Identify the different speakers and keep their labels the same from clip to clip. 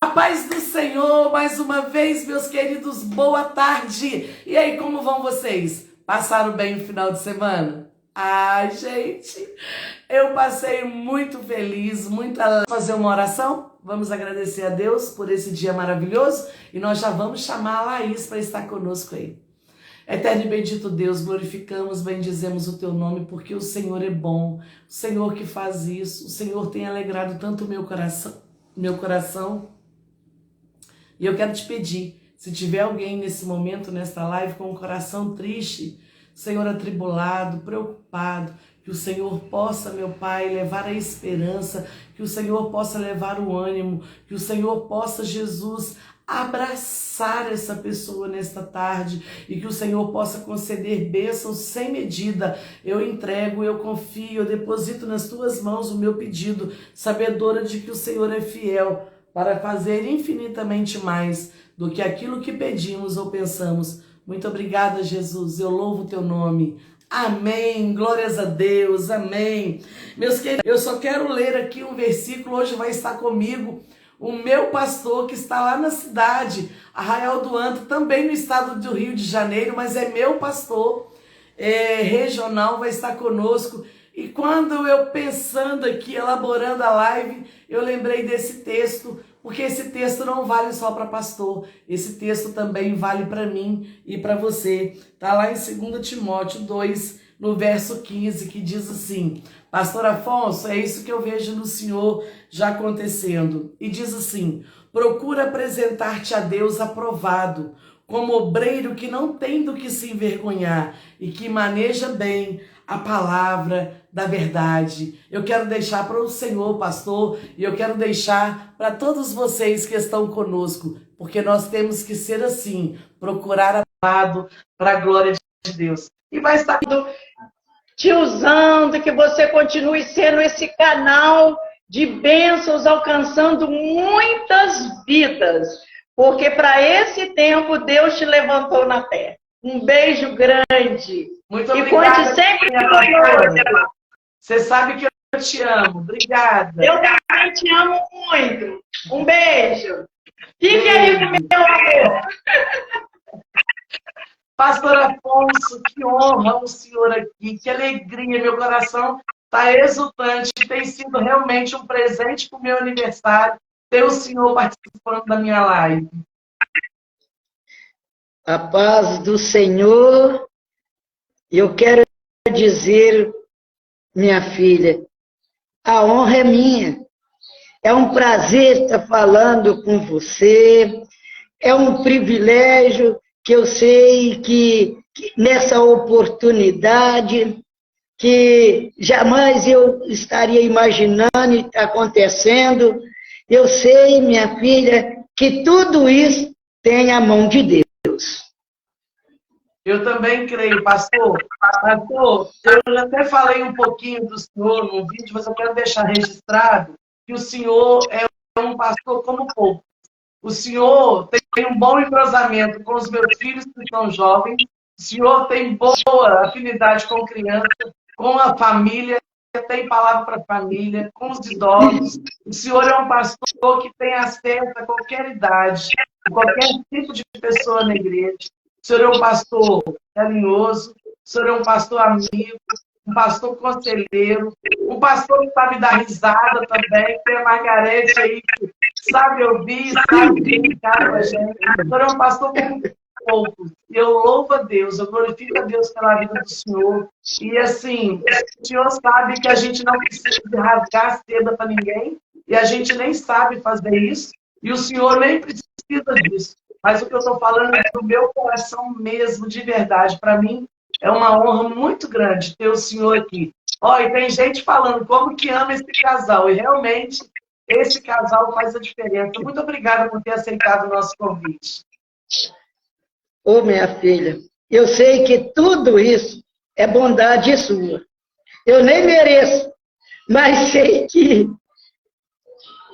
Speaker 1: paz do Senhor, mais uma vez, meus queridos, boa tarde. E aí, como vão vocês? Passaram bem o final de semana? Ai, gente, eu passei muito feliz, muito alegre. Fazer uma oração? Vamos agradecer a Deus por esse dia maravilhoso e nós já vamos chamar a Laís para estar conosco aí. Eterno e bendito Deus, glorificamos, bendizemos o teu nome, porque o Senhor é bom, o Senhor que faz isso, o Senhor tem alegrado tanto o meu coração. E eu quero te pedir, se tiver alguém nesse momento, nesta live, com um coração triste, Senhor atribulado, preocupado, que o Senhor possa, meu Pai, levar a esperança, que o Senhor possa levar o ânimo, que o Senhor possa, Jesus, abraçar essa pessoa nesta tarde e que o Senhor possa conceder bênçãos sem medida. Eu entrego, eu confio, eu deposito nas tuas mãos o meu pedido, sabedora de que o Senhor é fiel para fazer infinitamente mais do que aquilo que pedimos ou pensamos. Muito obrigada, Jesus, eu louvo o teu nome. Amém, glórias a Deus, amém. Meus queridos, eu só quero ler aqui um versículo, hoje vai estar comigo o meu pastor que está lá na cidade, Arraial do Antro, também no estado do Rio de Janeiro, mas é meu pastor regional, vai estar conosco. E quando eu pensando aqui, elaborando a live, eu lembrei desse texto, porque esse texto não vale só para pastor, esse texto também vale para mim e para você. Está lá em 2 Timóteo 2, no verso 15, que diz assim: Pastor Afonso, é isso que eu vejo no Senhor já acontecendo. E diz assim: procura apresentar-te a Deus aprovado, como obreiro que não tem do que se envergonhar e que maneja bem a palavra da verdade. Eu quero deixar para o Senhor, pastor, e eu quero deixar para todos vocês que estão conosco, porque nós temos que ser assim, procurar amado para a glória de Deus. E vai estar
Speaker 2: te usando, que você continue sendo esse canal de bênçãos, alcançando muitas vidas, porque para esse tempo Deus te levantou na terra. Um beijo grande.
Speaker 1: Muito obrigada.
Speaker 2: E conte sempre conosco.
Speaker 1: Você sabe que eu te amo. Obrigada.
Speaker 2: Eu também te amo muito. Um beijo. Fique aí com meu amor.
Speaker 1: Pastor Afonso, que honra o senhor aqui, que alegria, meu coração está exultante, tem sido realmente um presente para o meu aniversário ter o senhor participando da minha live.
Speaker 3: A paz do Senhor, eu quero dizer, minha filha, a honra é minha, é um prazer estar falando com você, é um privilégio que eu sei que nessa oportunidade, que jamais eu estaria imaginando e está acontecendo, eu sei, minha filha, que tudo isso tem a mão de Deus.
Speaker 1: Eu também creio, pastor. Pastor, eu até falei um pouquinho do senhor no vídeo, mas eu quero deixar registrado que o senhor é um pastor como pouco. O senhor tem um bom entrosamento com os meus filhos que são jovens, o senhor tem boa afinidade com criança, com a família, tem palavra para a família, com os idosos. O senhor é um pastor que tem acesso a qualquer idade, a qualquer tipo de pessoa na igreja. O senhor é um pastor carinhoso, o senhor é um pastor amigo, um pastor conselheiro, um pastor que sabe dar risada também, tem a Margarete aí, que sabe ouvir, sabe brincar com a gente. O senhor é um pastor como poucos. Eu louvo a Deus, eu glorifico a Deus pela vida do senhor. E assim, o senhor sabe que a gente não precisa rasgar a seda para ninguém, e a gente nem sabe fazer isso, e o senhor nem precisa disso. Mas o que eu estou falando é do meu coração mesmo, de verdade. Para mim, é uma honra muito grande ter o senhor aqui. Olha, e tem gente falando como que ama esse casal. E realmente, esse casal faz a diferença. Muito obrigada por ter aceitado o nosso convite.
Speaker 3: Ô, minha filha, eu sei que tudo isso é bondade sua. Eu nem mereço, mas sei que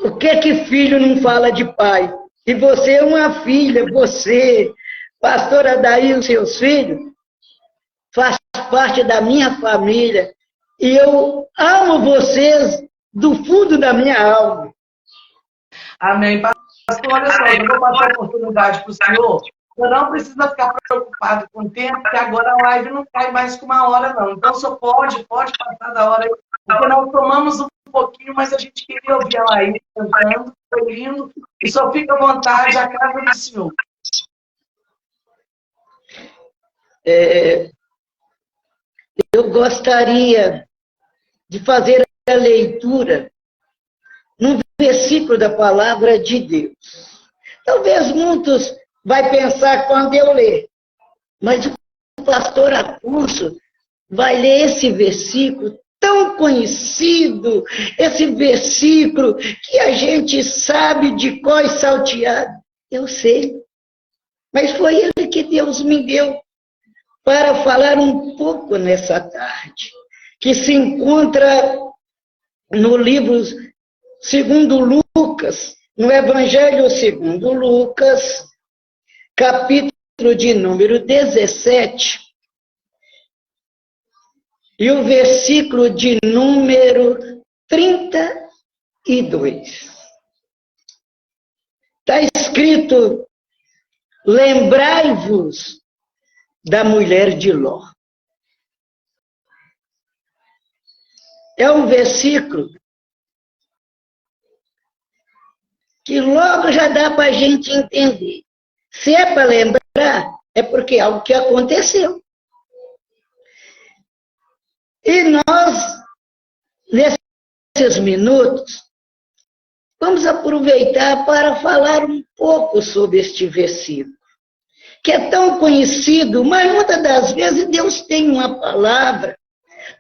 Speaker 3: o que filho não fala de pai? E você é uma filha, você, pastora Daí, os seus filhos, faz parte da minha família. E eu amo vocês do fundo da minha alma.
Speaker 1: Amém. pastor, olha só, eu vou passar a oportunidade para o senhor. Eu não precisa ficar preocupado com o tempo, porque agora a live não cai mais que 1 hora, não. Então, o senhor pode passar da hora, porque nós tomamos um pouquinho, mas a gente queria ouvir a Laís cantando, foi lindo, e só fica à vontade, a casa do senhor.
Speaker 3: Eu gostaria de fazer a leitura num versículo da palavra de Deus. Talvez muitos vai pensar quando eu ler, mas o pastor Afonso vai ler esse versículo tão conhecido, esse versículo que a gente sabe de cor e salteado. Eu sei, mas foi ele que Deus me deu para falar um pouco nessa tarde, que se encontra no livro segundo Lucas, no Evangelho segundo Lucas, capítulo de número 17, e o versículo de número 32. Está escrito: lembrai-vos da mulher de Ló. É um versículo que logo já dá para a gente entender. Se é para lembrar, é porque é algo que aconteceu. E nós, nesses minutos, vamos aproveitar para falar um pouco sobre este versículo, que é tão conhecido, mas muitas das vezes Deus tem uma palavra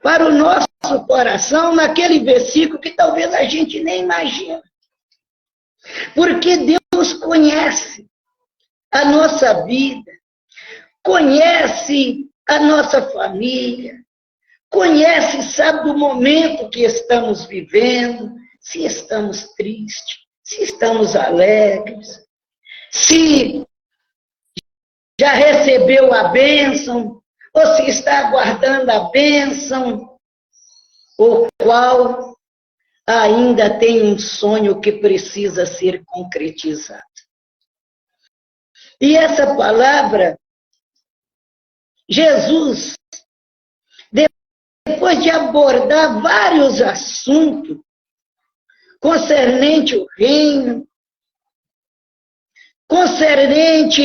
Speaker 3: para o nosso coração naquele versículo que talvez a gente nem imagine. Porque Deus conhece a nossa vida, conhece a nossa família, conhece, sabe do momento que estamos vivendo, se estamos tristes, se estamos alegres, se já recebeu a bênção, ou se está aguardando a bênção, ou qual ainda tem um sonho que precisa ser concretizado. E essa palavra, Jesus, depois de abordar vários assuntos concernente o reino, concernente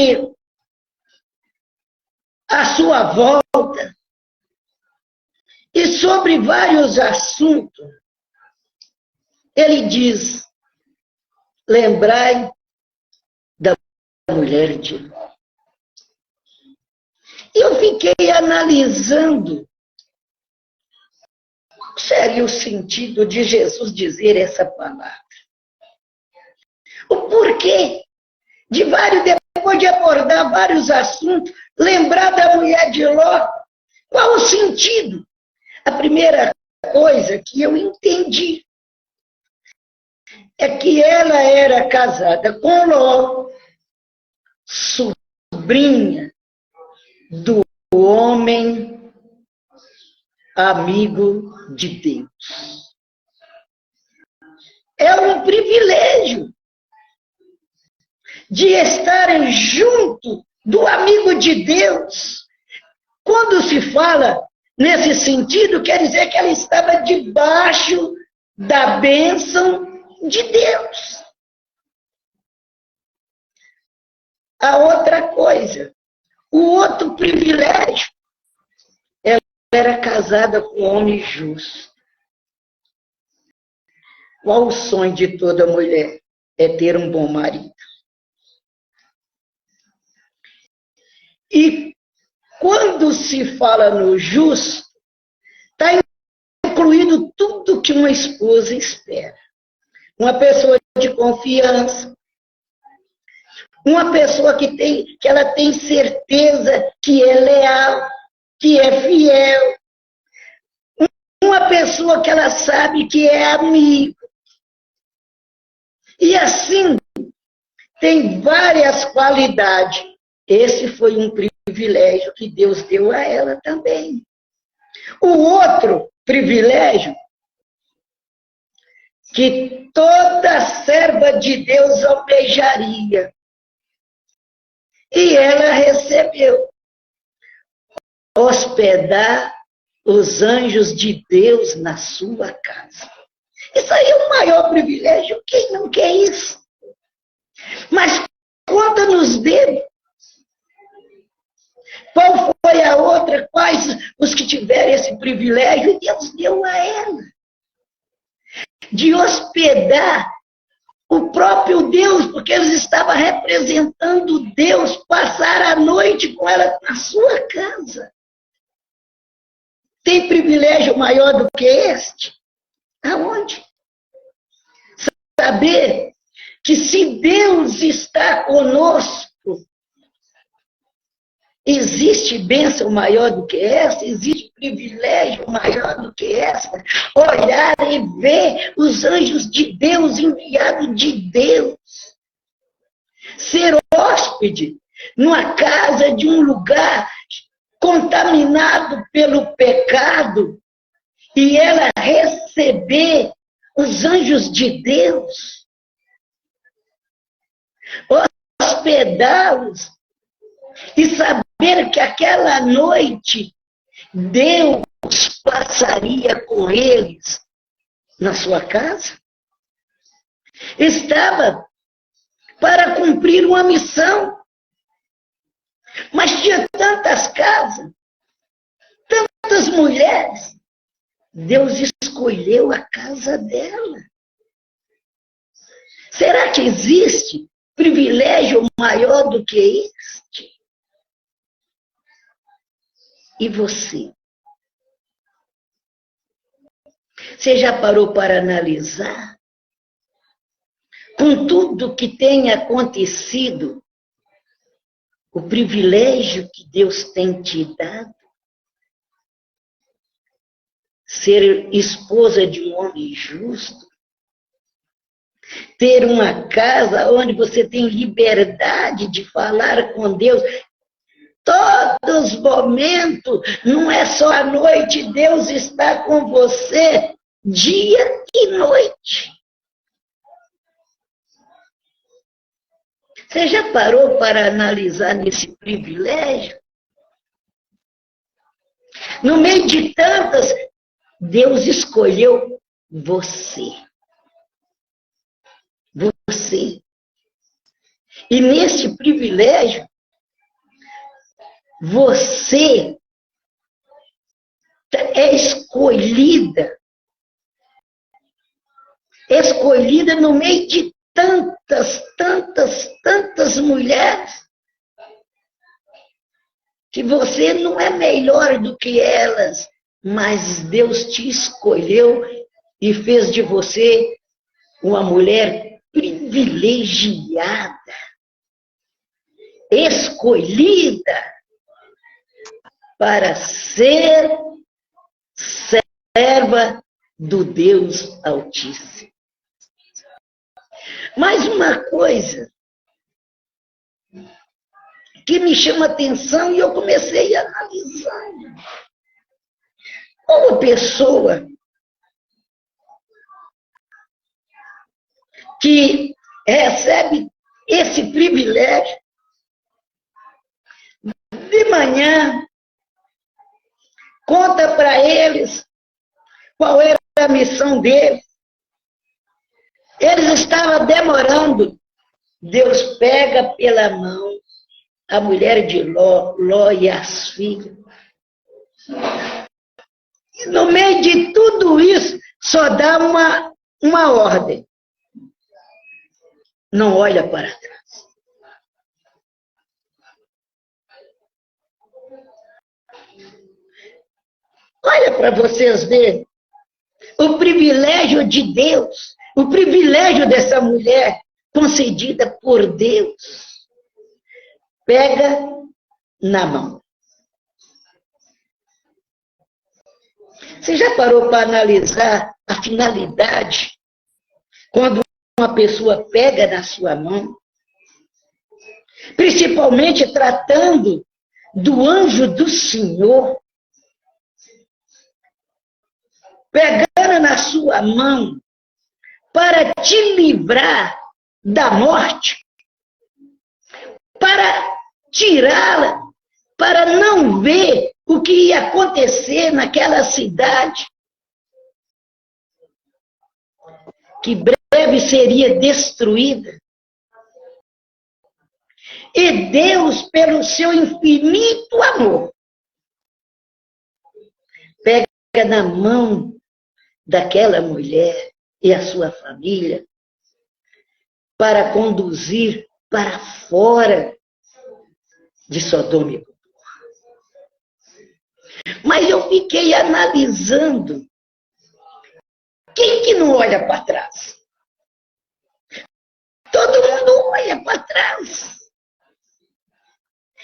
Speaker 3: a sua volta, e sobre vários assuntos, ele diz: lembrai da mulher de Ló. Eu fiquei analisando qual seria o sentido de Jesus dizer essa palavra. O porquê depois de abordar vários assuntos, lembrar da mulher de Ló. Qual o sentido? A primeira coisa que eu entendi é que ela era casada com Ló, sobrinha do homem amigo de Deus. É um privilégio de estarem junto do amigo de Deus. Quando se fala nesse sentido, quer dizer que ela estava debaixo da bênção de Deus. A outra coisa, o outro privilégio, ela era casada com um homem justo. Qual o sonho de toda mulher? É ter um bom marido. E quando se fala no justo, está incluído tudo que uma esposa espera. Uma pessoa de confiança, uma pessoa que ela tem certeza que é leal, que é fiel, uma pessoa que ela sabe que é amigo. E assim, tem várias qualidades. Esse foi um privilégio que Deus deu a ela também. O outro privilégio que toda serva de Deus almejaria. E ela recebeu hospedar os anjos de Deus na sua casa. Isso aí é o maior privilégio. Quem não quer isso? Mas conta nos dedos. Qual foi a outra? Quais os que tiveram esse privilégio? Deus deu a ela. De hospedar o próprio Deus, porque eles estavam representando Deus, passar a noite com ela na sua casa. Tem privilégio maior do que este? Aonde? Saber que se Deus está conosco, existe bênção maior do que essa? Existe privilégio maior do que essa? Olhar e ver os anjos de Deus, enviados de Deus. Ser hóspede numa casa de um lugar contaminado pelo pecado e ela receber os anjos de Deus, hospedá-los e saber que aquela noite Deus passaria com eles na sua casa. Estava para cumprir uma missão. Mas tinha tantas casas, tantas mulheres. Deus escolheu a casa dela. Será que existe privilégio maior do que este? E você? Você já parou para analisar? Com tudo que tem acontecido, o privilégio que Deus tem te dado, ser esposa de um homem justo, ter uma casa onde você tem liberdade de falar com Deus, todos os momentos, não é só à noite, Deus está com você, dia e noite. Você já parou para analisar nesse privilégio? No meio de tantas, Deus escolheu você. Você. E nesse privilégio, você é escolhida. Escolhida no meio de tantas mulheres, que você não é melhor do que elas, mas Deus te escolheu e fez de você uma mulher privilegiada, escolhida para ser serva do Deus Altíssimo. Mas uma coisa que me chama atenção e eu comecei a analisar. Uma pessoa que recebe esse privilégio, de manhã, conta para eles qual era a missão deles. Eles estavam demorando. Deus pega pela mão a mulher de Ló e as filhas. E no meio de tudo isso, só dá uma ordem. Não olha para trás. Olha para vocês verem o privilégio de Deus, o privilégio dessa mulher concedida por Deus. Pega na mão. Você já parou para analisar a finalidade quando uma pessoa pega na sua mão? Principalmente tratando do anjo do Senhor. Pegando na sua mão para te livrar da morte, para tirá-la, para não ver o que ia acontecer naquela cidade, que breve seria destruída. E Deus, pelo seu infinito amor, pega na mão daquela mulher e a sua família para conduzir para fora de Sodoma e Gomorra. Mas eu fiquei analisando. Quem que não olha para trás? Todo mundo olha para trás.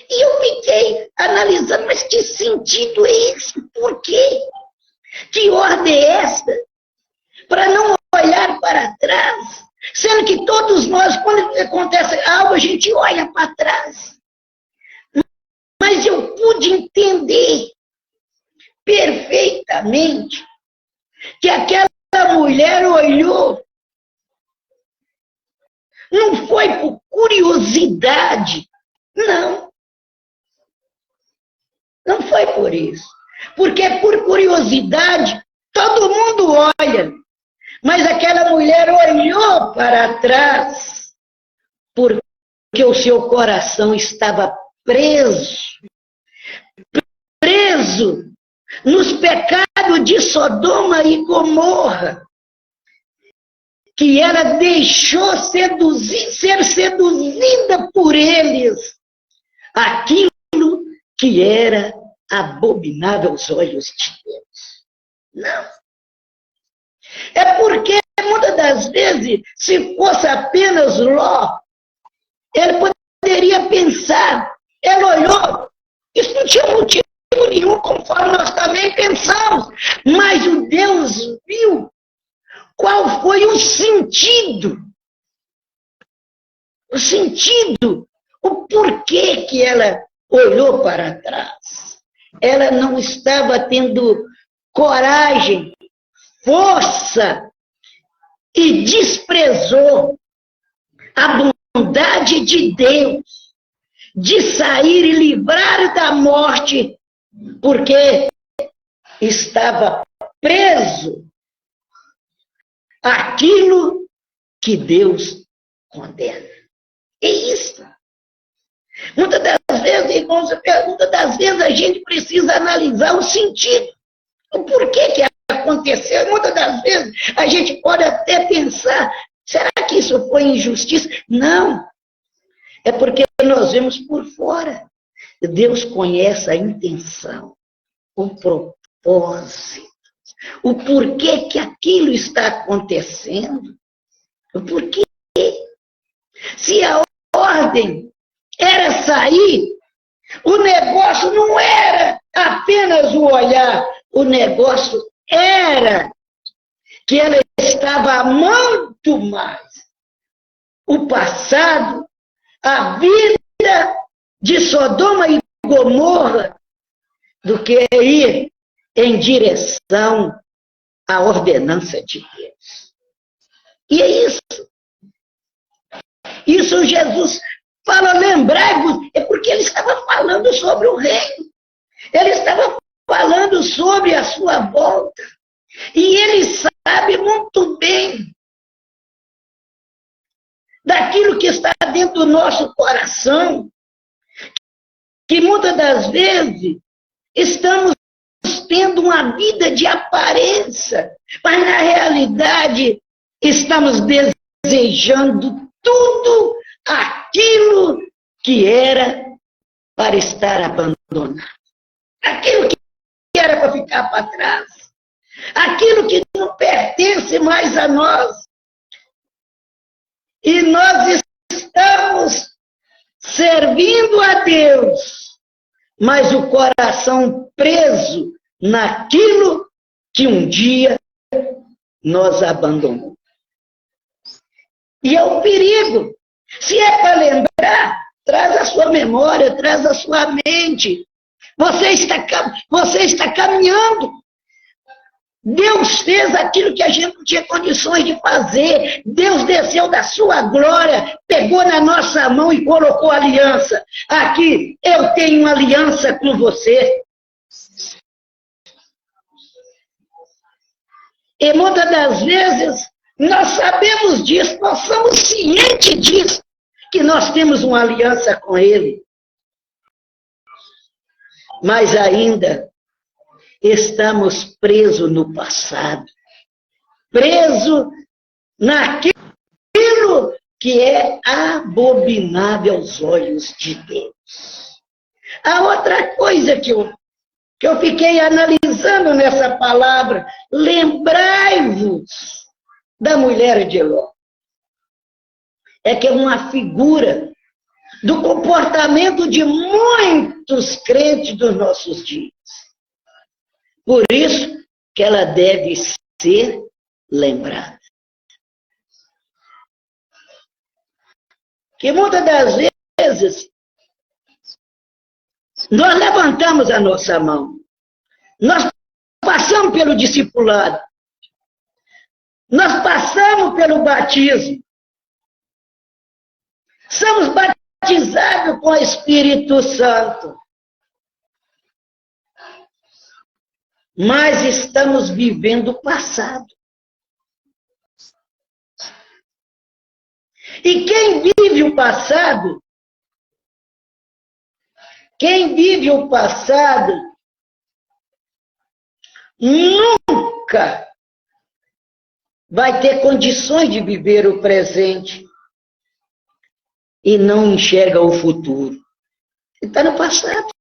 Speaker 3: E eu fiquei analisando, mas que sentido é esse? Por quê? Que ordem é esta? Para não olhar para trás, sendo que todos nós, quando acontece algo, a gente olha para trás. Mas eu pude entender perfeitamente que aquela mulher olhou, não foi por curiosidade, não. Não foi por isso. Porque por curiosidade, todo mundo olha. Mas aquela mulher olhou para trás, porque o seu coração estava preso nos pecados de Sodoma e Gomorra, que ela deixou ser seduzida por eles, aquilo que era abominável aos olhos de Deus. Não. É porque, muitas das vezes, se fosse apenas Ló, ele poderia pensar, ele olhou, isso não tinha motivo nenhum, conforme nós também pensamos, mas o Deus viu qual foi o sentido, o porquê que ela olhou para trás. Ela não estava tendo coragem, força, e desprezou a bondade de Deus de sair e livrar da morte, porque estava preso àquilo que Deus condena. É isso. Muitas das vezes, irmãos, muitas das vezes a gente precisa analisar o sentido. O porquê que aconteceu. Muitas das vezes a gente pode até pensar, será que isso foi injustiça? Não. É porque nós vemos por fora. Deus conhece a intenção, o propósito, o porquê que aquilo está acontecendo. O porquê. Se a ordem era sair, o negócio não era apenas o olhar, o negócio era que ela estava amando mais o passado, a vida de Sodoma e Gomorra, do que ir em direção à ordenança de Deus. E é isso. Isso Jesus fala, lembrai-vos, é porque ele estava falando sobre o reino. Ele estava falando sobre a sua volta. E ele sabe muito bem daquilo que está dentro do nosso coração, que muitas das vezes estamos tendo uma vida de aparência, mas na realidade estamos desejando tudo aquilo que era para estar abandonado. Aquilo que era para ficar para trás. Aquilo que não pertence mais a nós. E nós estamos servindo a Deus, mas o coração preso naquilo que um dia nós abandonamos. E é um perigo. Se é para lembrar, traz a sua memória, traz a sua mente. Você está caminhando Deus fez aquilo que a gente não tinha condições de fazer. Deus desceu da sua glória, pegou na nossa mão e colocou aliança. Aqui, eu tenho uma aliança com você. E muitas das vezes, nós sabemos disso, nós somos cientes disso, que nós temos uma aliança com Ele. Mas ainda estamos presos no passado, presos naquilo que é abominável aos olhos de Deus. A outra coisa que eu fiquei analisando nessa palavra, lembrai-vos da mulher de Ló. É que é uma figura do comportamento de muitos crentes dos nossos dias. Por isso que ela deve ser lembrada. Que muitas das vezes nós levantamos a nossa mão, nós passamos pelo discipulado, nós passamos pelo batismo, somos batizados com o Espírito Santo, mas estamos vivendo o passado. E quem vive o passado, nunca vai ter condições de viver o presente e não enxerga o futuro. Ele está no passado.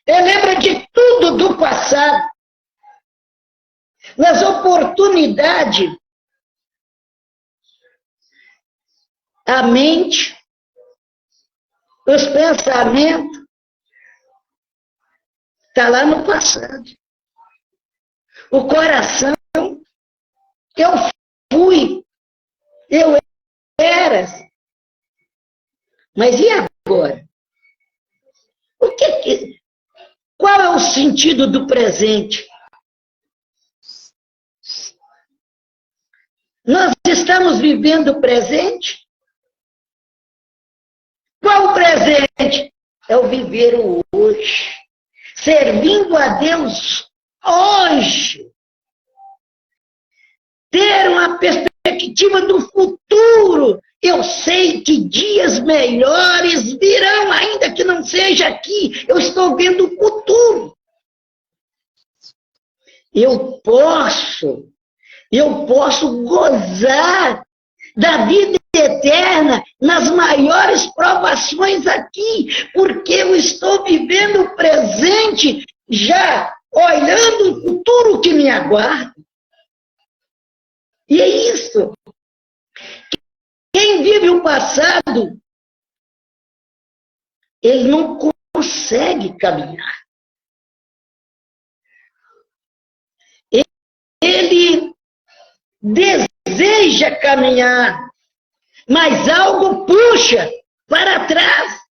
Speaker 3: Ele lembra de tudo do passado. Nas oportunidades, a mente, os pensamentos, está lá no passado. O coração, eu fui, eu era. Mas e agora? Qual é o sentido do presente? Nós estamos vivendo o presente? Qual o presente? É o viver o hoje. Servindo a Deus hoje. Ter uma perspectiva do futuro. Eu sei que dias melhores virão, ainda que não seja aqui. Eu estou vendo o futuro. Eu posso gozar da vida eterna nas maiores provações aqui, porque eu estou vivendo o presente, já olhando o futuro que me aguarda. E é isso. Quem vive o passado, ele não consegue caminhar. Ele deseja caminhar, mas algo puxa para trás.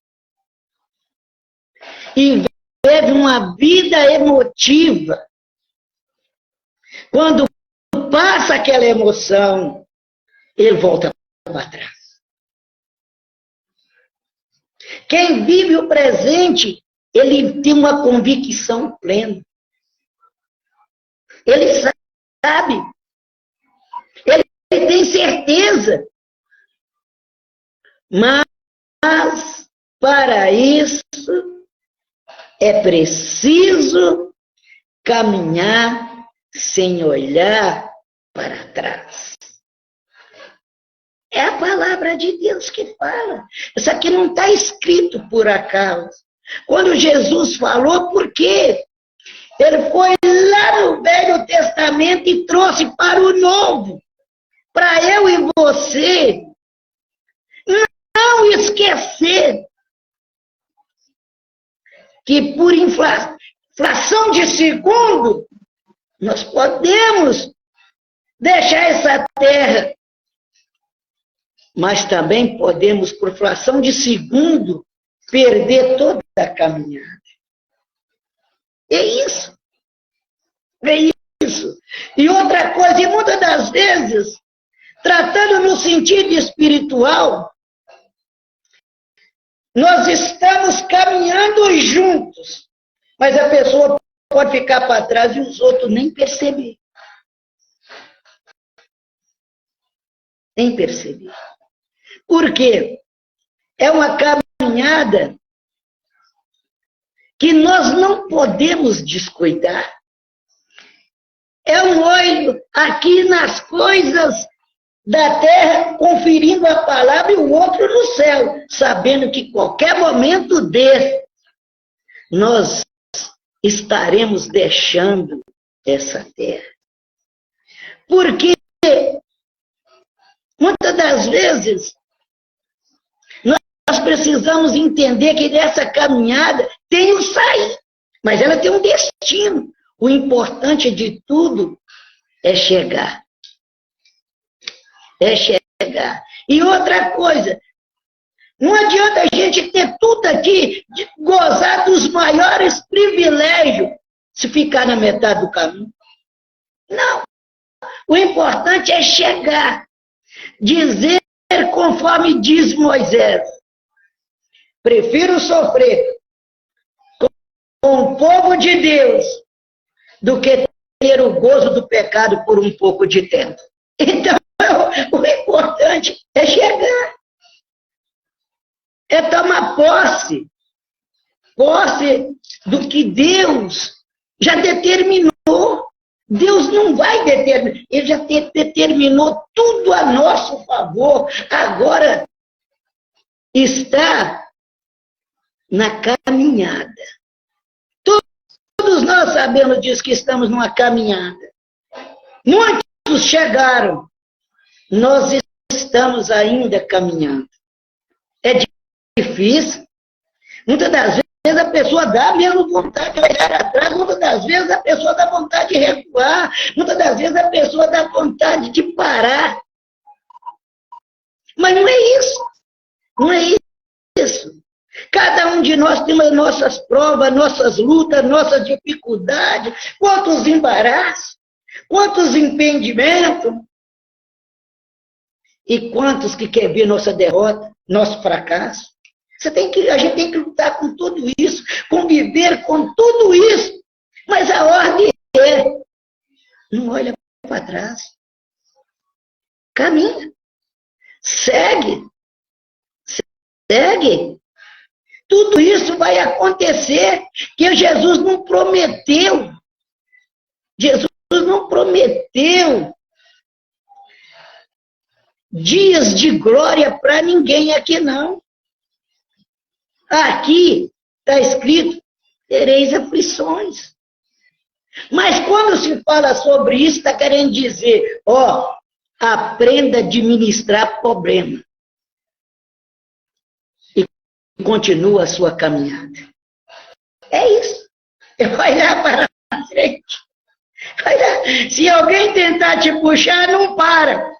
Speaker 3: E vive uma vida emotiva. Quando passa aquela emoção, ele volta para trás. Quem vive o presente, ele tem uma convicção plena. Ele sabe. Ele tem certeza. Mas, para isso, é preciso caminhar sem olhar para trás. É a palavra de Deus que fala. Isso aqui não está escrito por acaso. Quando Jesus falou, por quê? Ele foi lá no Velho Testamento e trouxe para o Novo. Para eu e você não esquecer que por inflação de segundo, nós podemos deixar essa terra, mas também podemos, por fração de segundo, perder toda a caminhada. É isso. É isso. E outra coisa, e muitas das vezes, tratando no sentido espiritual, nós estamos caminhando juntos, mas a pessoa pode ficar para trás e os outros nem perceber. Nem perceber. Por quê? É uma caminhada que nós não podemos descuidar. É um olho aqui nas coisas da terra, conferindo a palavra, e o outro no céu, sabendo que qualquer momento desse, nós estaremos deixando essa terra. Porque muitas das vezes nós precisamos entender que nessa caminhada tem um sair, mas ela tem um destino. O importante de tudo é chegar. É chegar. E outra coisa, não adianta a gente ter tudo aqui, de gozar dos maiores privilégios, se ficar na metade do caminho. Não. O importante é chegar. Dizer conforme diz Moisés: prefiro sofrer com o povo de Deus do que ter o gozo do pecado por um pouco de tempo. Então, o importante é chegar. É tomar posse do que Deus já determinou. Deus não vai determinar, Ele já determinou tudo a nosso favor. Agora está na caminhada. Todos nós sabemos disso, que estamos numa caminhada. Muitos chegaram, nós estamos ainda caminhando. É difícil. Muitas das vezes a pessoa dá mesmo vontade de olhar atrás, muitas das vezes a pessoa dá vontade de recuar, muitas das vezes a pessoa dá vontade de parar. Mas não é isso. Não é isso. Cada um de nós tem as nossas provas, nossas lutas, nossas dificuldades, quantos embaraços, quantos impedimentos, e quantos que querem ver nossa derrota, nosso fracasso. A gente tem que lutar com tudo isso, conviver com tudo isso, mas a ordem é: não olha para trás, caminha, segue. Tudo isso vai acontecer, que Jesus não prometeu. Jesus não prometeu dias de glória para ninguém aqui, não. Aqui está escrito: tereis aflições. Mas quando se fala sobre isso, está querendo dizer: aprenda a administrar problema. Continua a sua caminhada. É isso. Vai lá para frente. Vai lá. Se alguém tentar te puxar, não para.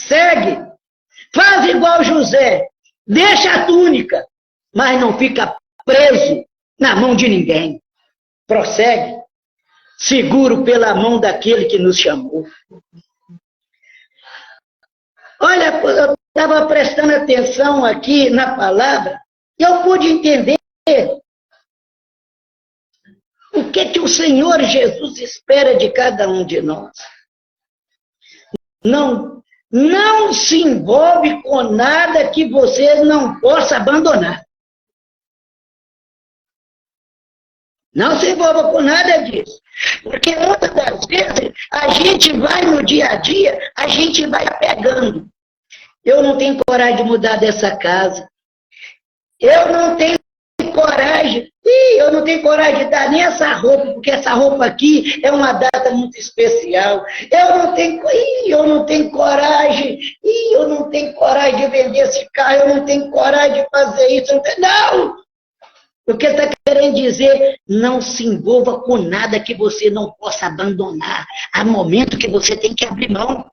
Speaker 3: Segue. Faz igual José. Deixa a túnica, mas não fica preso na mão de ninguém. Prossegue. Seguro pela mão daquele que nos chamou. Olha, eu estava prestando atenção aqui na palavra, e eu pude entender o que o Senhor Jesus espera de cada um de nós. Não se envolve com nada que você não possa abandonar. Não se envolva com nada disso. Porque muitas das vezes a gente vai no dia a dia, a gente vai pegando. Eu não tenho coragem de mudar dessa casa. Eu não tenho coragem. Eu não tenho coragem de dar nem essa roupa, porque essa roupa aqui é uma data muito especial. Eu não tenho coragem. Eu não tenho coragem de vender esse carro. Eu não tenho coragem de fazer isso. Não! O que está querendo dizer? Não se envolva com nada que você não possa abandonar. Há momento que você tem que abrir mão.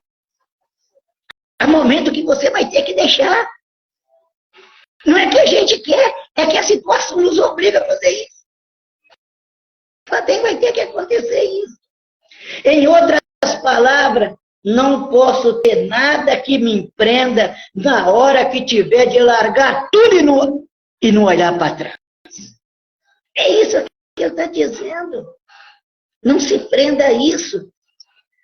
Speaker 3: Há momento que você vai ter que deixar. Não é que a gente quer, é que a situação nos obriga a fazer isso. Vai ter que acontecer isso. Em outras palavras, não posso ter nada que me empreenda na hora que tiver de largar tudo e não olhar para trás. É isso que ele está dizendo. Não se prenda a isso.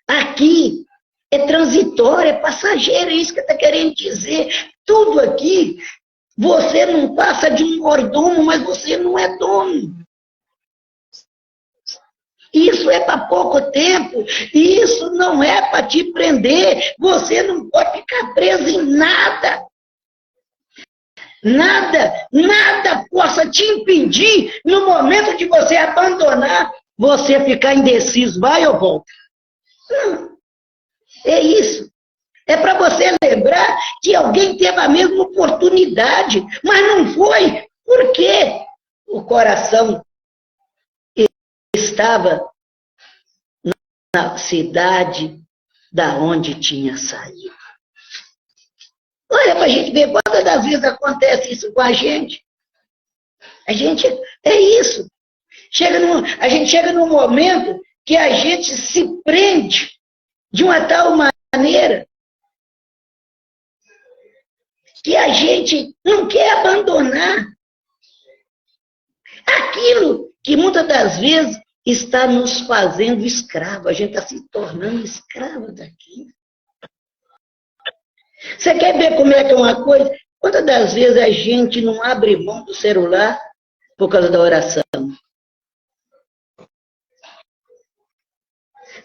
Speaker 3: Aqui é transitório, é passageiro, é isso que está querendo dizer. Tudo aqui, você não passa de um mordomo, mas você não é dono. Isso é para pouco tempo, isso não é para te prender, você não pode ficar preso em nada. Nada possa te impedir, no momento de você abandonar, você ficar indeciso, vai ou volta. Não, é isso. É para você lembrar que alguém teve a mesma oportunidade, mas não foi. Por quê? O coração estava na cidade da onde tinha saído. Olha para a gente ver quantas das vezes acontece isso com a gente. É isso. A gente chega num momento que a gente se prende de uma tal maneira que a gente não quer abandonar aquilo que muitas das vezes está nos fazendo escravo. A gente está se tornando escravo daquilo. Você quer ver como é que é uma coisa? Quantas das vezes a gente não abre mão do celular por causa da oração?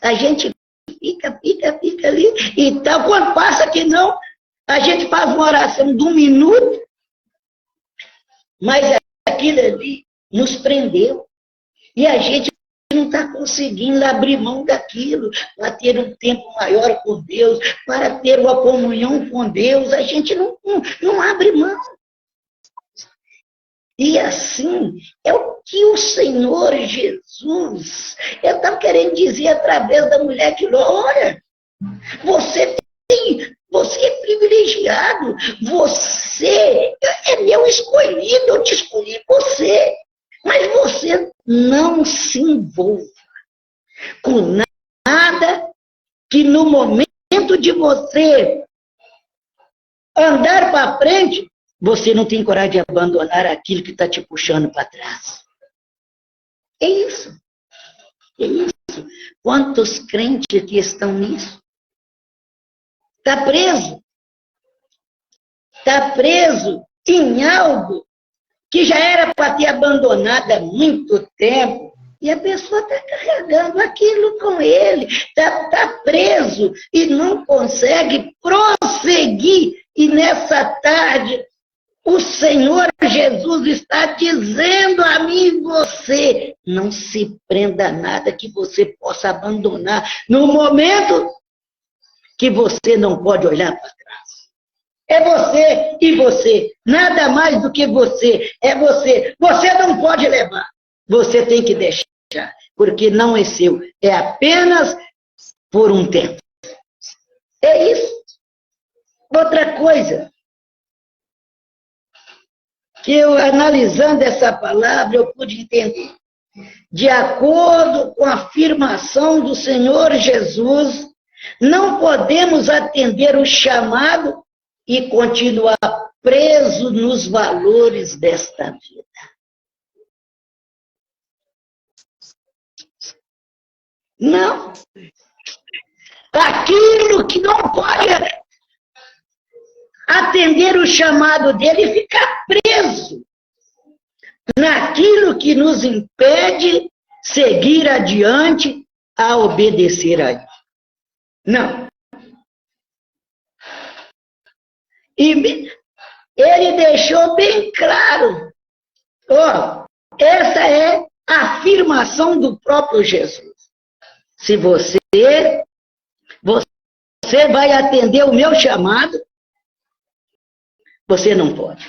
Speaker 3: A gente fica ali e tal. Quando passa que não, a gente faz uma oração de 1 minuto, mas aquilo ali nos prendeu. E a gente não está conseguindo abrir mão daquilo, para ter um tempo maior com Deus, para ter uma comunhão com Deus. A gente não abre mão. E assim é o que o Senhor Jesus, eu estava querendo dizer através da mulher de Ló, olha, você é privilegiado, você é meu escolhido, eu te escolhi você. Mas você não se envolva com nada que no momento de você andar para frente, você não tem coragem de abandonar aquilo que está te puxando para trás. É isso. É isso. Quantos crentes que estão nisso? Está preso. Está preso em algo que já era para ter abandonado há muito tempo, e a pessoa está carregando aquilo com ele, está preso e não consegue prosseguir. E nessa tarde, o Senhor Jesus está dizendo a mim e você, não se prenda a nada que você possa abandonar no momento que você não pode olhar para trás. É você e você, nada mais do que você, é você. Você não pode levar, você tem que deixar, porque não é seu, é apenas por um tempo. É isso. Outra coisa, que eu, analisando essa palavra, eu pude entender. De acordo com a afirmação do Senhor Jesus, não podemos atender o chamado e continuar preso nos valores desta vida. Não. Aquilo que não pode atender o chamado dele e ficar preso naquilo que nos impede seguir adiante a obedecer a ele. Não. E ele deixou bem claro, essa é a afirmação do próprio Jesus. Se você vai atender o meu chamado, você não pode.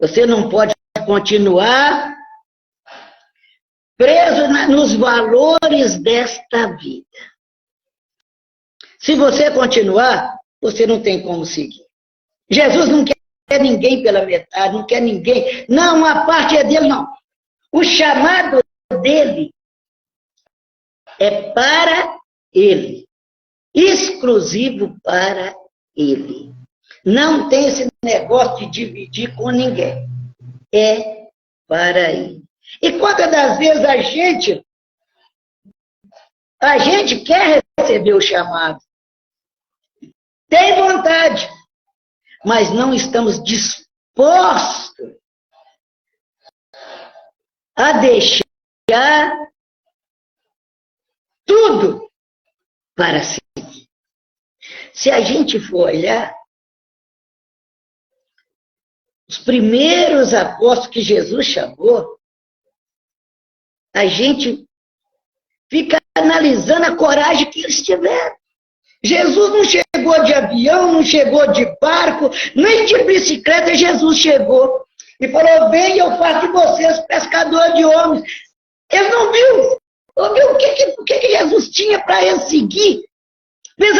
Speaker 3: Você não pode continuar preso nos valores desta vida. Se você continuar, você não tem como seguir. Jesus não quer ninguém pela metade, não quer ninguém. Não, a parte é dele, não. O chamado dele. É para ele. Exclusivo para ele. Não tem esse negócio de dividir com ninguém. É para ele. E quantas das vezes a gente quer receber o chamado, tem vontade, mas não estamos dispostos a deixar tudo para seguir. Se a gente for olhar, os primeiros apóstolos que Jesus chamou, a gente fica analisando a coragem que eles tiveram. Jesus não chegou de avião, não chegou de barco, nem de bicicleta. Jesus chegou e falou: vem, eu faço de vocês pescador de homens. Eles não viram o que Jesus tinha para eles seguir. Eles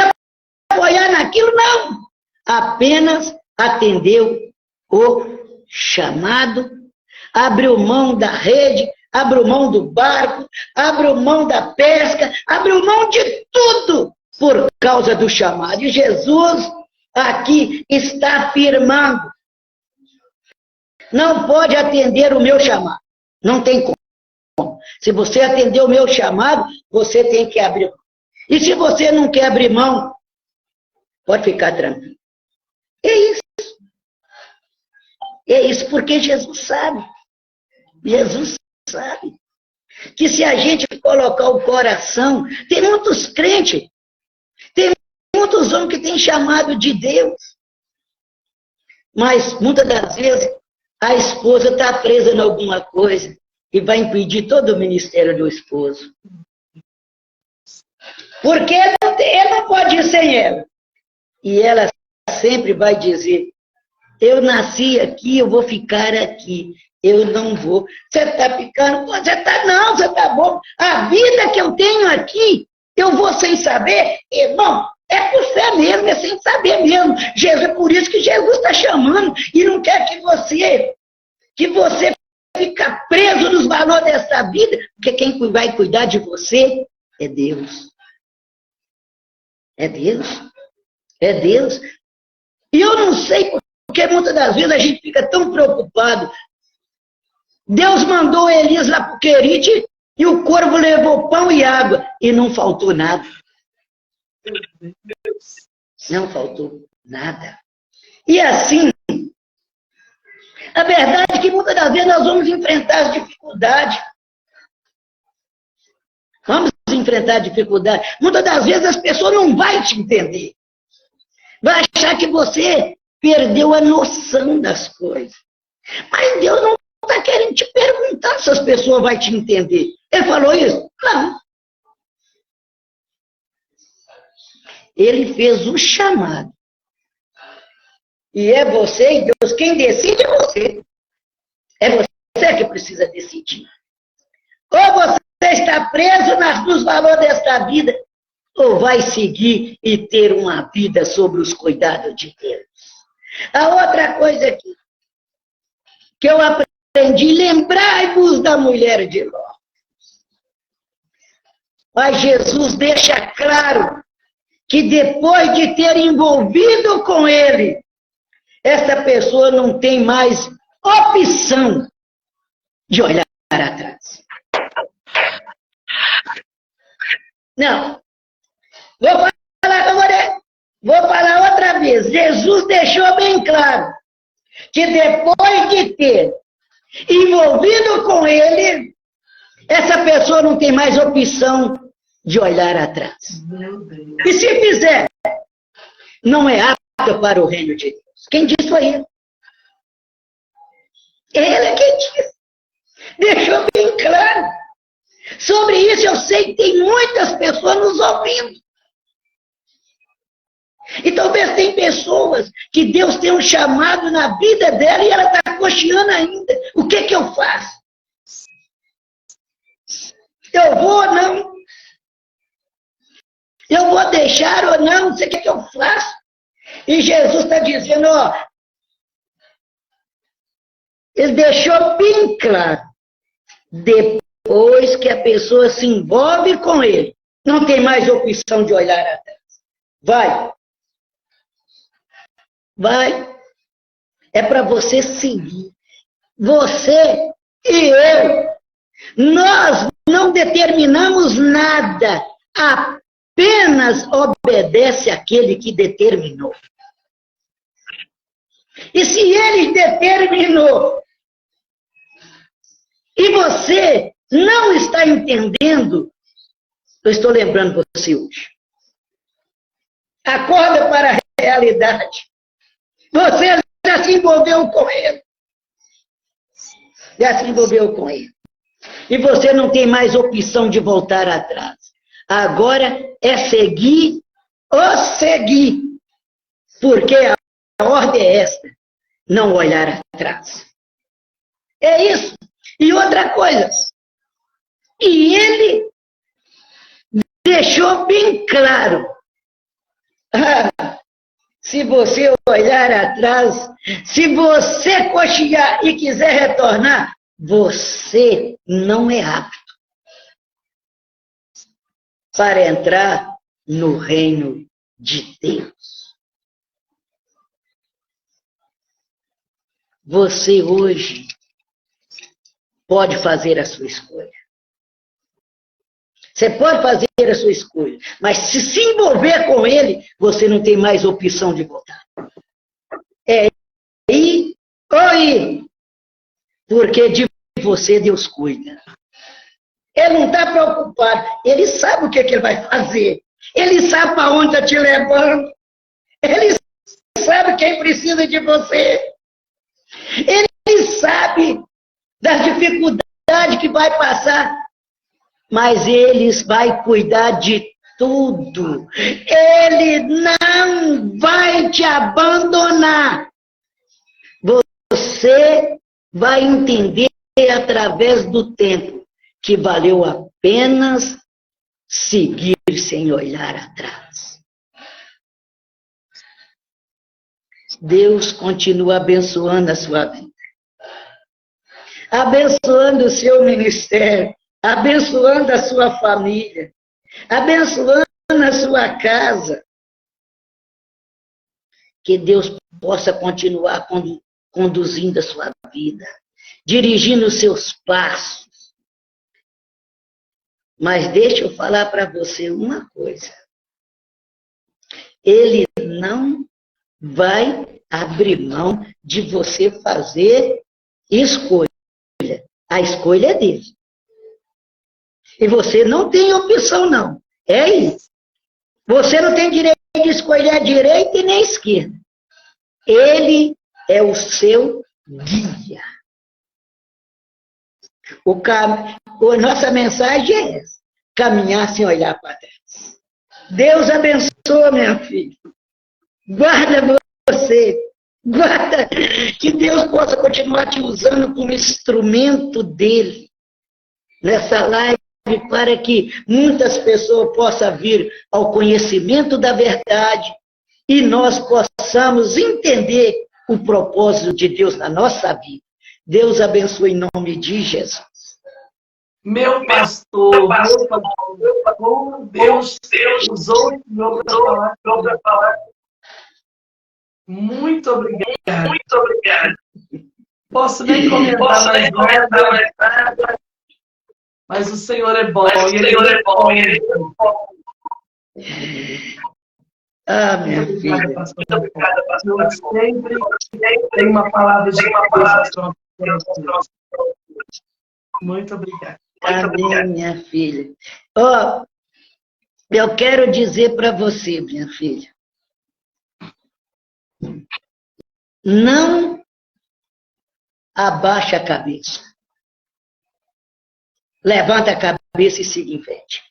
Speaker 3: apoiar naquilo, não. Apenas atendeu o chamado, abriu mão da rede, abriu mão do barco, abriu mão da pesca, abriu mão de tudo por causa do chamado. E Jesus aqui está afirmando: não pode atender o meu chamado. Não tem como. Se você atender o meu chamado, você tem que abrir mão. E se você não quer abrir mão, pode ficar tranquilo. É isso. É isso, porque Jesus sabe. Jesus sabe que se a gente colocar o coração, tem muitos crentes, tem muitos homens que têm chamado de Deus, mas muitas das vezes a esposa está presa em alguma coisa e vai impedir todo o ministério do esposo. Porque ele não pode ir sem ela. E ela sempre vai dizer: eu nasci aqui, eu vou ficar aqui. Eu não vou. Você está ficando? Você está bom. A vida que eu tenho aqui, eu vou sem saber? Irmão, é por fé mesmo, é sem saber mesmo. Jesus, é por isso que Jesus está chamando e não quer que você fique preso nos valores dessa vida, porque quem vai cuidar de você é Deus. É Deus. É Deus. E eu não sei porque muitas das vezes a gente fica tão preocupado. Deus mandou Elias lá para o Querite e o corvo levou pão e água e não faltou nada. Não faltou nada. E assim, a verdade é que muitas das vezes nós vamos enfrentar as dificuldades. Vamos enfrentar a dificuldade. Muitas das vezes as pessoas não vão te entender. Vai achar que você perdeu a noção das coisas. Mas Deus não está querendo te perguntar se as pessoas vão te entender. Ele falou isso? Não. Ele fez um chamado. E é você e Deus. Quem decide é você. É você que precisa decidir. Ou você está preso nos valores desta vida, ou vai seguir e ter uma vida sobre os cuidados de Deus. A outra coisa aqui, que eu aprendi: lembrai-vos da mulher de Ló. Mas Jesus deixa claro que depois de ter envolvido com ele, essa pessoa não tem mais opção de olhar atrás. Não. Vou falar outra vez. Jesus deixou bem claro que depois de ter envolvido com ele, essa pessoa não tem mais opção de olhar atrás. E se fizer, não é apta para o reino de Deus. Quem disse foi ele. Ele é quem disse. Deixou bem claro. Sobre isso eu sei que tem muitas pessoas nos ouvindo. E talvez tem pessoas que Deus tem um chamado na vida dela e ela está cocheando ainda. O que eu faço? Eu vou ou não? Eu vou deixar ou não? Não sei o que eu faço. E Jesus está dizendo, ó, ele deixou bem claro. Depois depois que a pessoa se envolve com ele, não tem mais opção de olhar atrás. Vai. É para você seguir. Você e eu, nós não determinamos nada, apenas obedece aquele que determinou. E se ele determinou, e você não está entendendo, eu estou lembrando você hoje. Acorda para a realidade. Você já se envolveu com ele. E você não tem mais opção de voltar atrás. Agora é seguir ou seguir. Porque a ordem é esta: não olhar atrás. É isso. E outra coisa. E ele deixou bem claro. Se você olhar atrás, se você cochear e quiser retornar, você não é apto para entrar no reino de Deus. Você hoje pode fazer a sua escolha. Você pode fazer a sua escolha, mas se envolver com ele, você não tem mais opção de voltar. É ir ou ir, porque de você Deus cuida. Ele não está preocupado, ele sabe o que ele vai fazer, ele sabe para onde está te levando, ele sabe quem precisa de você, ele sabe das dificuldades que vai passar. Mas ele vai cuidar de tudo. Ele não vai te abandonar. Você vai entender através do tempo que valeu a pena seguir sem olhar atrás. Deus continua abençoando a sua vida. Abençoando o seu ministério. Abençoando a sua família, abençoando a sua casa. Que Deus possa continuar conduzindo a sua vida, dirigindo os seus passos. Mas deixa eu falar para você uma coisa. Ele não vai abrir mão de você fazer escolha. A escolha é dele. E você não tem opção, não. É isso. Você não tem direito de escolher a direita e nem a esquerda. Ele é o seu guia. Nossa mensagem é essa: caminhar sem olhar para trás. Deus abençoe, minha filha. Guarda você. Guarda que Deus possa continuar te usando como instrumento dele nessa live, para que muitas pessoas possam vir ao conhecimento da verdade e nós possamos entender o propósito de Deus na nossa vida. Deus abençoe em nome de Jesus.
Speaker 1: Meu pastor, como Deus usou o Senhor para falar. Muito obrigado. Posso nem comentar mais nada. Mas o Senhor é bom.
Speaker 3: Ah, minha filha.
Speaker 1: Eu sempre tenho uma palavra de motivação. Muito obrigada.
Speaker 3: Amém, minha filha. Ó, eu quero dizer para você, minha filha. Não abaixa a cabeça. Levanta a cabeça e siga em frente.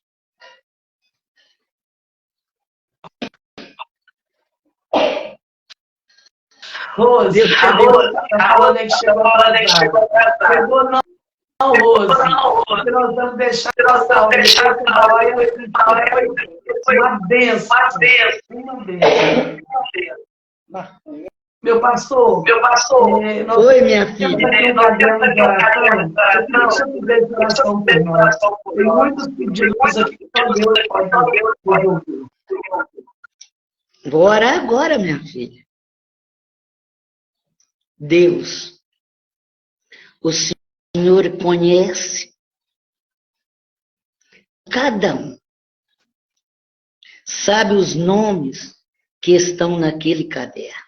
Speaker 1: Rose, a hora que chegou atrasada. Chegou não, Rose. Porque nós vamos deixar uma benção. Uma benção. Meu pastor,
Speaker 3: Oi, minha filha.
Speaker 1: nós temos aqui um caderno de oração. Eu queria que você fizesse oração por nós. Tem muitos pedidos aqui que só Deus pode resolver.
Speaker 3: Vou orar agora, minha filha. Deus, o Senhor conhece cada um. Sabe os nomes que estão naquele caderno.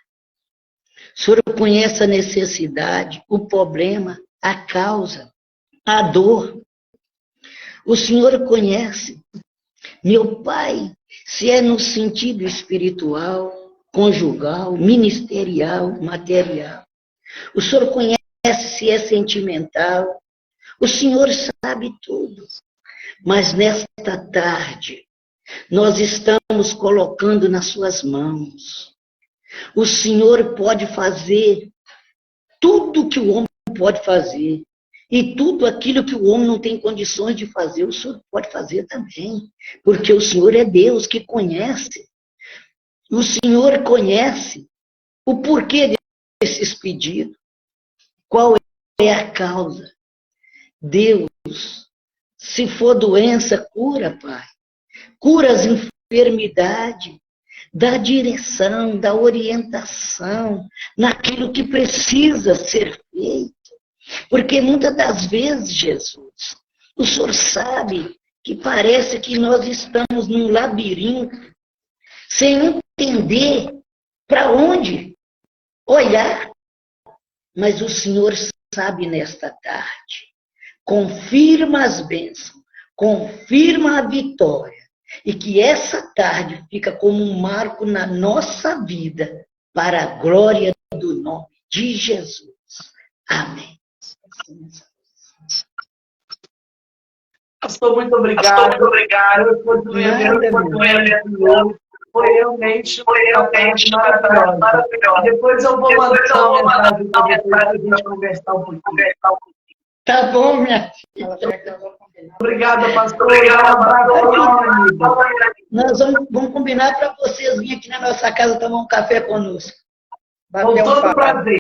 Speaker 3: O Senhor conhece a necessidade, o problema, a causa, a dor. O Senhor conhece. Meu Pai, se é no sentido espiritual, conjugal, ministerial, material. O Senhor conhece se é sentimental. O Senhor sabe tudo. Mas nesta tarde, nós estamos colocando nas suas mãos. O Senhor pode fazer tudo que o homem pode fazer. E tudo aquilo que o homem não tem condições de fazer, o Senhor pode fazer também. Porque o Senhor é Deus que conhece. O Senhor conhece o porquê desses pedidos. Qual é a causa? Deus, se for doença, cura, Pai. Cura as enfermidades. Dá direção, dá orientação naquilo que precisa ser feito. Porque muitas das vezes, Jesus, o Senhor sabe que parece que nós estamos num labirinto, sem entender para onde olhar. Mas o Senhor sabe nesta tarde. Confirma as bênçãos, confirma a vitória. E que essa tarde fica como um marco na nossa vida, para a glória do nome de Jesus. Amém.
Speaker 1: Pastor, muito obrigado. Eu foi realmente maravilhosa. Depois eu vou mandar uma mensagem para a gente conversar um pouquinho.
Speaker 3: Tá bom, minha filha.
Speaker 1: Obrigada, pastor.
Speaker 3: Nós vamos combinar para vocês virem aqui na nossa casa tomar um café conosco.
Speaker 1: Com todo prazer.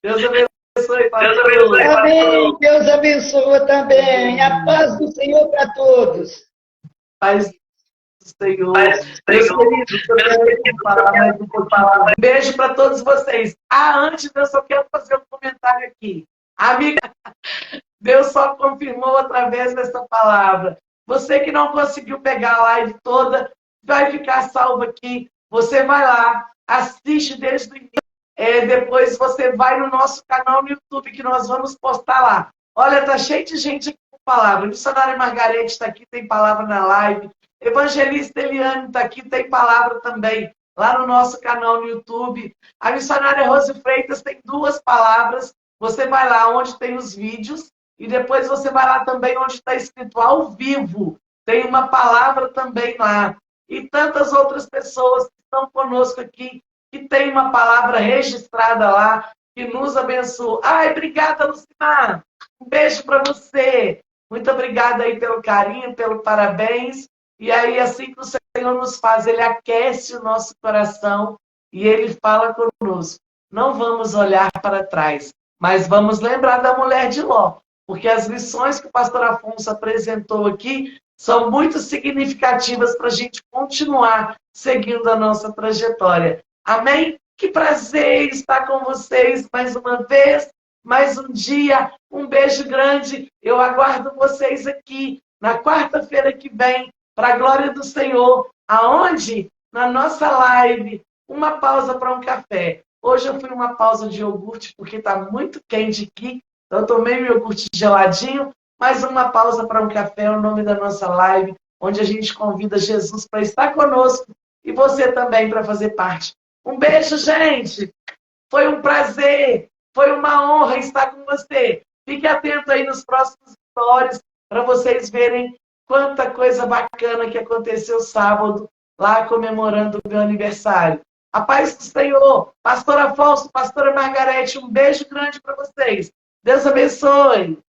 Speaker 1: Deus abençoe, pastor.
Speaker 3: Amém. Deus abençoe também. A paz do Senhor para todos.
Speaker 1: Paz do Senhor. Meus queridos, eu quero falar mais um pouquinho. Um beijo para todos vocês. Antes eu só quero fazer um comentário aqui. Amiga, Deus só confirmou através dessa palavra. Você que não conseguiu pegar a live toda, vai ficar salvo aqui. Você vai lá, assiste desde o início. Depois você vai no nosso canal no YouTube, que nós vamos postar lá. Olha, tá cheio de gente aqui com palavra. Missionária Margarete está aqui, tem palavra na live. Evangelista Eliane está aqui, tem palavra também, lá no nosso canal no YouTube. A missionária Rose Freitas tem 2 palavras. Você vai lá onde tem os vídeos e depois você vai lá também onde está escrito ao vivo. Tem uma palavra também lá. E tantas outras pessoas que estão conosco aqui, que tem uma palavra registrada lá, que nos abençoa. Obrigada, Lucimar. Um beijo para você. Muito obrigada aí pelo carinho, pelo parabéns. E aí, assim que o Senhor nos faz, Ele aquece o nosso coração e Ele fala conosco. Não vamos olhar para trás, mas vamos lembrar da mulher de Ló, porque as lições que o pastor Afonso apresentou aqui são muito significativas para a gente continuar seguindo a nossa trajetória. Amém? Que prazer estar com vocês mais uma vez, mais um dia. Um beijo grande. Eu aguardo vocês aqui na quarta-feira que vem, para a glória do Senhor. Aonde? Na nossa live. Uma pausa para um café. Hoje eu fui uma pausa de iogurte, porque está muito quente aqui. Então eu tomei o iogurte geladinho, mas uma pausa para um café é o nome da nossa live, onde a gente convida Jesus para estar conosco e você também para fazer parte. Um beijo, gente! Foi um prazer, foi uma honra estar com você. Fique atento aí nos próximos stories para vocês verem quanta coisa bacana que aconteceu sábado, lá comemorando o meu aniversário. A paz do Senhor, pastor Afonso, pastora Margarete, um beijo grande para vocês. Deus abençoe.